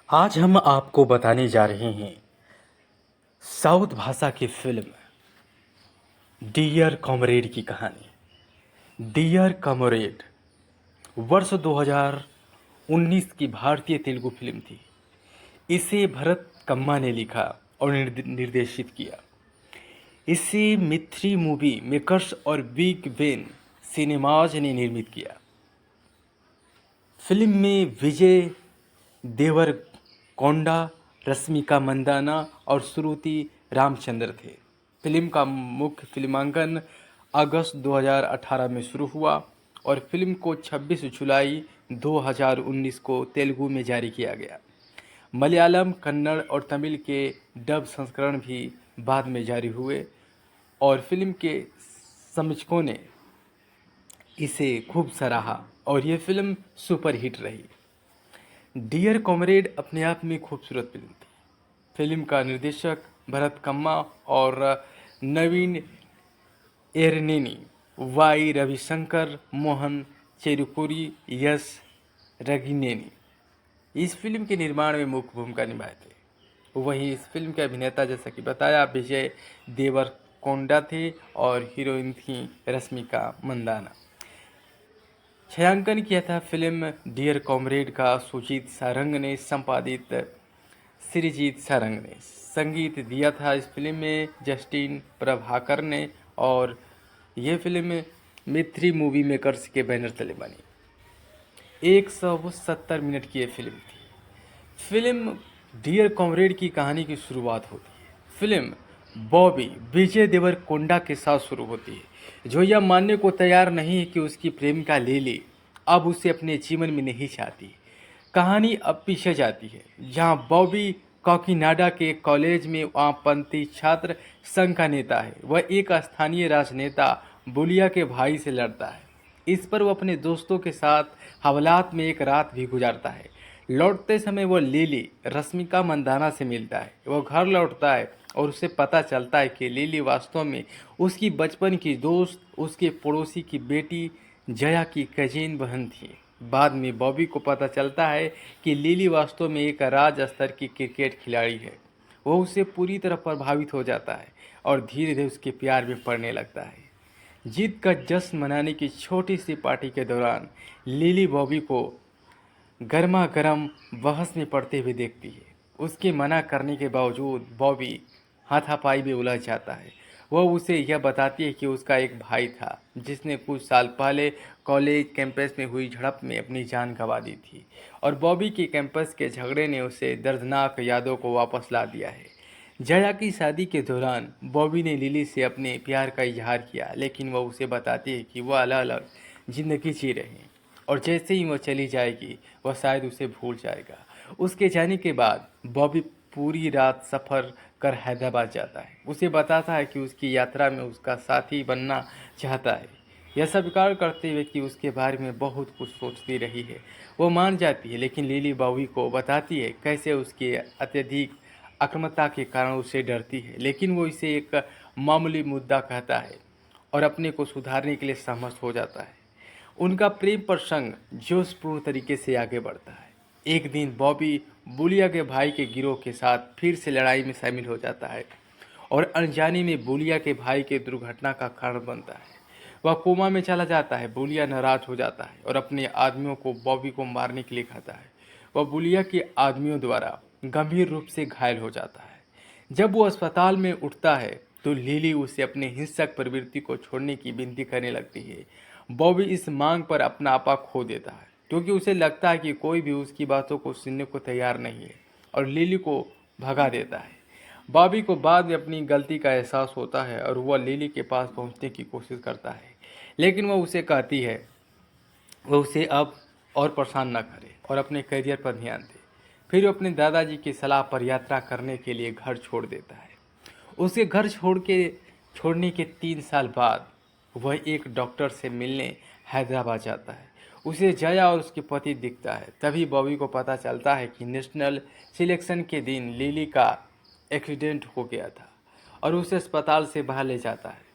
आज हम आपको बताने जा रहे हैं साउथ भाषा की फिल्म डियर कॉमरेड की कहानी। डियर कॉमरेड वर्ष 2019 की भारतीय तेलुगु फिल्म थी। इसे भरत कम्मा ने लिखा और निर्देशित किया। इसे मिथ्री मूवी मेकर्स और बिग बेन सिनेमाज ने निर्मित किया। फिल्म में विजय देवरकोंडा, रश्मिका मंदाना और श्रुति रामचंद्र थे। फिल्म का मुख्य फिल्मांकन अगस्त 2018 में शुरू हुआ और फिल्म को 26 जुलाई 2019 को तेलुगु में जारी किया गया। मलयालम, कन्नड़ और तमिल के डब संस्करण भी बाद में जारी हुए और फिल्म के समीक्षकों ने इसे खूब सराहा और ये फिल्म सुपर हिट रही। डियर कॉमरेड अपने आप में खूबसूरत फिल्म थी। फिल्म का निर्देशक भरत कम्मा और नवीन एरनेनी, वाई रविशंकर, मोहन चेरुकुरी, यश रगिनेनी इस फिल्म के निर्माण में मुख्य भूमिका निभाए थे। वहीं इस फिल्म के अभिनेता जैसा कि बताया विजय देवरकोंडा थे और हीरोइन थी रश्मिका मंदाना। छायांकन किया था फिल्म डियर कॉमरेड का सुजीत सारंग ने, संपादित श्रीजीत सारंग ने। संगीत दिया था इस फिल्म में जस्टिन प्रभाकर ने और ये फिल्म मिथ्री मूवी मेकर्स के बैनर तले बनी। 170 मिनट की ये फिल्म थी। फिल्म डियर कॉमरेड की कहानी की शुरुआत होती है। फिल्म बॉबी विजय देवरकोंडा के साथ शुरू होती है, जो यह मानने को तैयार नहीं है कि उसकी प्रेमिका लिली अब उसे अपने जीवन में नहीं चाहती। कहानी अब पीछे जाती है, जहां बॉबी काकीनाडा के कॉलेज में वामपंथी छात्र संघ का नेता है। वह एक स्थानीय राजनेता बुलिया के भाई से लड़ता है। इस पर वह अपने दोस्तों के साथ हवलात में एक रात भी गुजारता है। लौटते समय वह लिली रश्मिका मंदाना से मिलता है। वह घर लौटता है और उसे पता चलता है कि लिली वास्तव में उसकी बचपन की दोस्त, उसके पड़ोसी की बेटी जया की कजीन बहन थी। बाद में बॉबी को पता चलता है कि लिली वास्तव में एक राज्य स्तर की क्रिकेट खिलाड़ी है। वह उससे पूरी तरह प्रभावित हो जाता है और धीरे धीरे उसके प्यार में पड़ने लगता है। जीत का जश्न मनाने की छोटी सी पार्टी के दौरान लिली बॉबी को गर्मा गर्म बहस में पड़ते हुए देखती है। उसके मना करने के बावजूद बॉबी हाथापाई में उलझ जाता है। वह उसे यह बताती है कि उसका एक भाई था जिसने कुछ साल पहले कॉलेज कैंपस में हुई झड़प में अपनी जान गंवा दी थी और बॉबी के कैंपस के झगड़े ने उसे दर्दनाक यादों को वापस ला दिया है। जया की शादी के दौरान बॉबी ने लिली से अपने प्यार का इजहार किया, लेकिन वह उसे बताती है कि वह अलग अलग जिंदगी जी रहे हैं और जैसे ही वह चली जाएगी वह शायद उसे भूल जाएगा। उसके जाने के बाद बॉबी पूरी रात सफ़र कर हैदराबाद जाता है। उसे बताता है कि उसकी यात्रा में उसका साथी बनना चाहता है। यह स्वीकार करते हुए कि उसके बारे में बहुत कुछ सोचती रही है, वो मान जाती है, लेकिन लिली बॉबी को बताती है कैसे उसकी अत्यधिक आक्रामकता के कारण उसे डरती है, लेकिन वो इसे एक मामूली मुद्दा कहता है और अपने को सुधारने के लिए सहमत हो जाता है। उनका प्रेम प्रसंग जोशपूर्ण तरीके से आगे बढ़ता है। एक दिन बॉबी बुलिया के भाई के गिरोह के साथ फिर से लड़ाई में शामिल हो जाता है और अनजाने में बुलिया के भाई के दुर्घटना का कारण बनता है। वह कोमा में चला जाता है। बुलिया नाराज हो जाता है और अपने आदमियों को बॉबी को मारने के लिए कहता है। वह बुलिया के आदमियों द्वारा गंभीर रूप से घायल हो जाता है। जब वो अस्पताल में उठता है तो लिली उसे अपने हिंसक प्रवृत्ति को छोड़ने की विनती करने लगती है। बॉबी इस मांग पर अपना आपा खो देता है क्योंकि उसे लगता है कि कोई भी उसकी बातों को सुनने को तैयार नहीं है और लिली को भगा देता है। बॉबी को बाद में अपनी गलती का एहसास होता है और वह लिली के पास पहुंचने की कोशिश करता है, लेकिन वह उसे कहती है वह उसे अब और परेशान न करे और अपने करियर पर ध्यान दे। फिर वो अपने दादाजी की सलाह पर यात्रा करने के लिए घर छोड़ देता है। उसके घर छोड़ने के 3 साल बाद वह एक डॉक्टर से मिलने हैदराबाद जाता है। उसे जया और उसके पति दिखता है। तभी बॉबी को पता चलता है कि नेशनल सिलेक्शन के दिन लिली का एक्सीडेंट हो गया था और उसे अस्पताल से बाहर ले जाता है।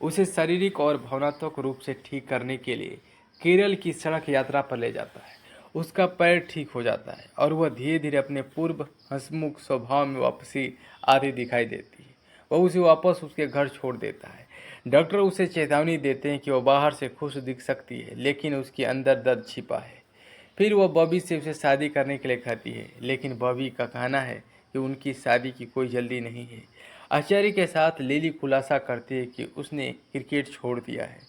उसे शारीरिक और भावनात्मक रूप से ठीक करने के लिए केरल की सड़क यात्रा पर ले जाता है। उसका पैर ठीक हो जाता है और वह धीरे धीरे अपने पूर्व हंसमुख स्वभाव में वापसी आती दिखाई देती है। वह उसे वापस उसके घर छोड़ देता है। डॉक्टर उसे चेतावनी देते हैं कि वह बाहर से खुश दिख सकती है लेकिन उसके अंदर दर्द छिपा है। फिर वह बॉबी से उसे शादी करने के लिए कहती है, लेकिन बॉबी का कहना है कि उनकी शादी की कोई जल्दी नहीं है। आश्चर्य के साथ लिली खुलासा करती है कि उसने क्रिकेट छोड़ दिया है।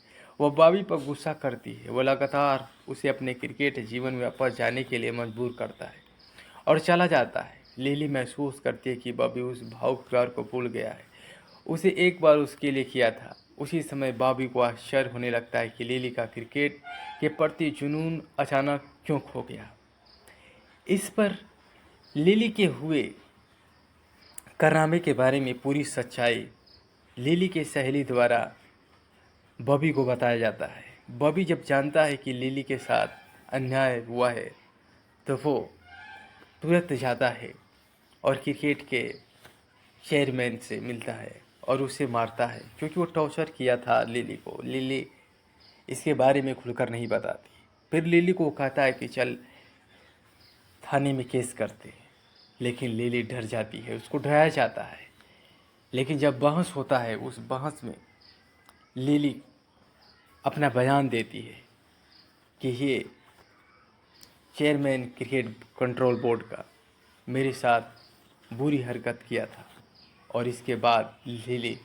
वह बॉबी पर गुस्सा करती है। वह लगातार उसे अपने क्रिकेट जीवन में वापस जाने के लिए मजबूर करता है और चला जाता है। लिली महसूस करती है कि बॉबी उस भावुक प्यार को भूल गया है, उसे एक बार उसके लिए किया था। उसी समय बॉबी को आश्चर्य होने लगता है कि लिली का क्रिकेट के प्रति जुनून अचानक क्यों खो गया। इस पर लिली के हुए कारनामे के बारे में पूरी सच्चाई लिली के सहेली द्वारा बॉबी को बताया जाता है। बॉबी जब जानता है कि लिली के साथ अन्याय हुआ है तो वो तुरंत जाता है और क्रिकेट के चेयरमैन से मिलता है और उसे मारता है, क्योंकि वो टॉर्चर किया था लिली को। लिली इसके बारे में खुलकर नहीं बताती। फिर लिली को कहता है कि चल थाने में केस करते हैं, लेकिन लिली डर जाती है, उसको डराया जाता है। लेकिन जब बहस होता है, उस बहस में लिली अपना बयान देती है कि ये चेयरमैन क्रिकेट कंट्रोल बोर्ड का मेरे साथ बुरी हरकत किया था। और इसके बाद लिली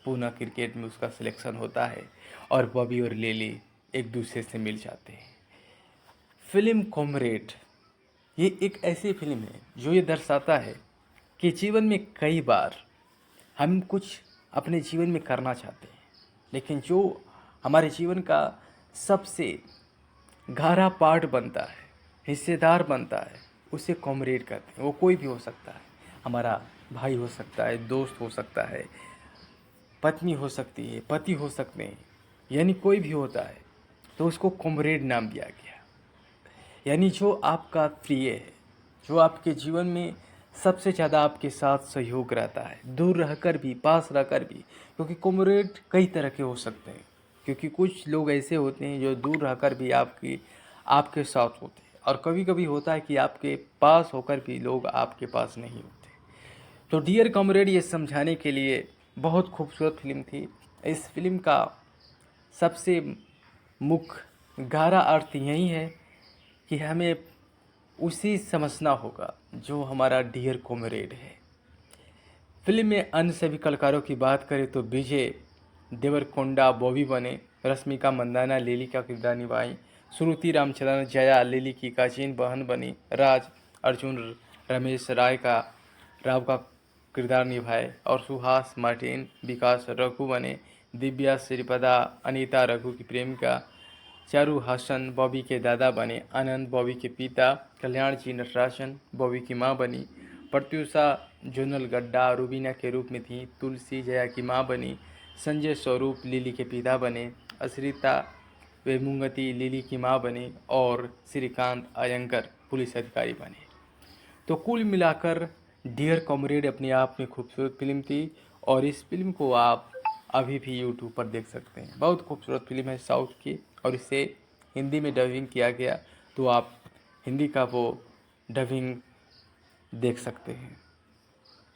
पुनः क्रिकेट में उसका सिलेक्शन होता है और बॉबी और लिली एक दूसरे से मिल जाते हैं। फिल्म कॉमरेड ये एक ऐसी फिल्म है जो ये दर्शाता है कि जीवन में कई बार हम कुछ अपने जीवन में करना चाहते हैं, लेकिन जो हमारे जीवन का सबसे गहरा पार्ट बनता है, हिस्सेदार बनता है, उसे कॉमरेड कहते हैं। वो कोई भी हो सकता है, हमारा भाई हो सकता है, दोस्त हो सकता है, पत्नी हो सकती है, पति हो सकते हैं, यानी कोई भी होता है तो उसको कॉमरेड नाम दिया गया। यानी जो आपका प्रिय है, जो आपके जीवन में सबसे ज़्यादा आपके साथ सहयोग रहता है, दूर रहकर भी, पास रहकर भी। क्योंकि कॉमरेड कई तरह के हो सकते हैं, क्योंकि कुछ लोग ऐसे होते हैं जो दूर रहकर भी आपके साथ होते हैं, और कभी कभी होता है कि आपके पास होकर भी लोग आपके पास नहीं होते। तो डियर कॉमरेड ये समझाने के लिए बहुत खूबसूरत फिल्म थी। इस फिल्म का सबसे मुख्य गहरा अर्थ यही है कि हमें उसी समझना होगा जो हमारा डियर कॉमरेड है। फिल्म में अन्य सभी कलाकारों की बात करें तो विजय देवरकोंडा बॉबी बने, रश्मिका मंदाना लिली का किरदार निभाई, श्रुति रामचंद्रन जया लिली की काजीन बहन बनी, राज अर्जुन रमेश राव का किरदार निभाए और सुहास मार्टिन विकास रघु बने, दिव्या श्रीपदा अनीता रघु की प्रेमिका, चारू हासन बॉबी के दादा बने, आनंद बॉबी के पिता, कल्याण जी नटराजन बॉबी की मां बनी, प्रत्युषा जोनल गड्ढा रूबीना के रूप में थी, तुलसी जया की मां बनी, संजय स्वरूप लिली के पिता बने, अश्रिता वेमुंगती लिली की मां बनी और श्रीकांत अयंकर पुलिस अधिकारी बने। तो कुल मिलाकर डियर कॉमरेड अपने आप में खूबसूरत फिल्म थी और इस फिल्म को आप अभी भी यूट्यूब पर देख सकते हैं। बहुत खूबसूरत फिल्म है साउथ की और इसे हिंदी में डबिंग किया गया, तो आप हिंदी का वो डबिंग देख सकते हैं।